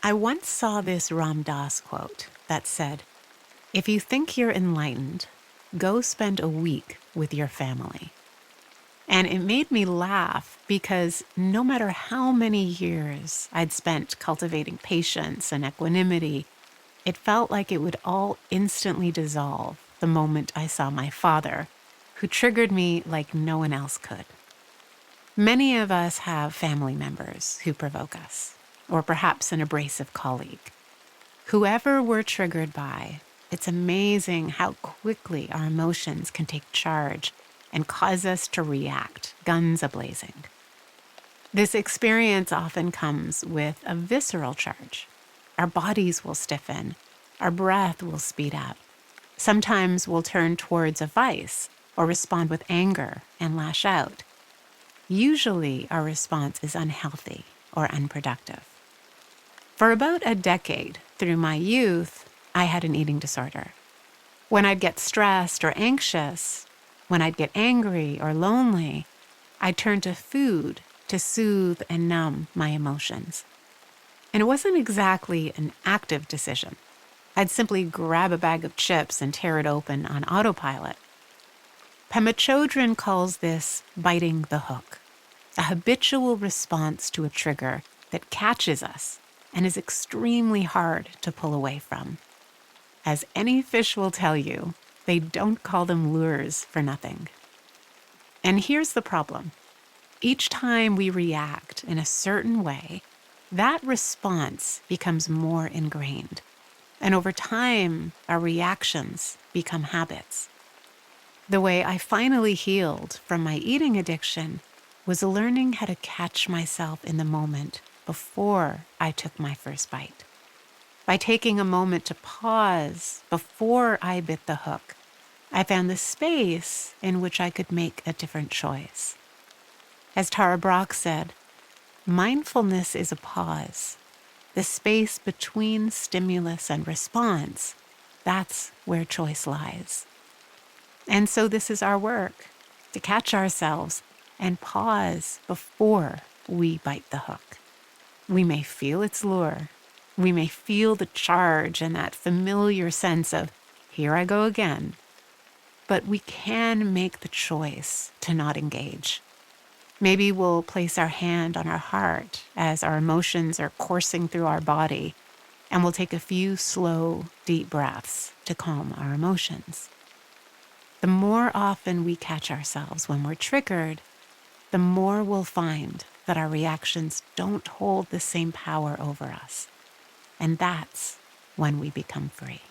I once saw this Ram Dass quote that said, "If you think you're enlightened, go spend a week with your family." And it made me laugh because no matter how many years I'd spent cultivating patience and equanimity, it felt like it would all instantly dissolve the moment I saw my father, who triggered me like no one else could. Many of us have family members who provoke us, or perhaps an abrasive colleague. Whoever we're triggered by, it's amazing how quickly our emotions can take charge and cause us to react, guns a-blazing. This experience often comes with a visceral charge. Our bodies will stiffen, our breath will speed up. Sometimes we'll turn towards a vice or respond with anger and lash out. Usually our response is unhealthy or unproductive. For about a decade through my youth, I had an eating disorder. When I'd get stressed or anxious, when I'd get angry or lonely, I'd turn to food to soothe and numb my emotions. And it wasn't exactly an active decision. I'd simply grab a bag of chips and tear it open on autopilot. Pema Chodron calls this biting the hook, a habitual response to a trigger that catches us and is extremely hard to pull away from. As any fish will tell you, they don't call them lures for nothing. And here's the problem. Each time we react in a certain way, that response becomes more ingrained. And over time, our reactions become habits. The way I finally healed from my eating addiction was learning how to catch myself in the moment before I took my first bite. By taking a moment to pause before I bit the hook, I found the space in which I could make a different choice. As Tara Brach said, mindfulness is a pause. The space between stimulus and response, that's where choice lies. And so this is our work, to catch ourselves and pause before we bite the hook. We may feel its lure. We may feel the charge and that familiar sense of, here I go again. But we can make the choice to not engage. Maybe we'll place our hand on our heart as our emotions are coursing through our body, and we'll take a few slow, deep breaths to calm our emotions. The more often we catch ourselves when we're triggered, the more we'll find that our reactions don't hold the same power over us. And that's when we become free.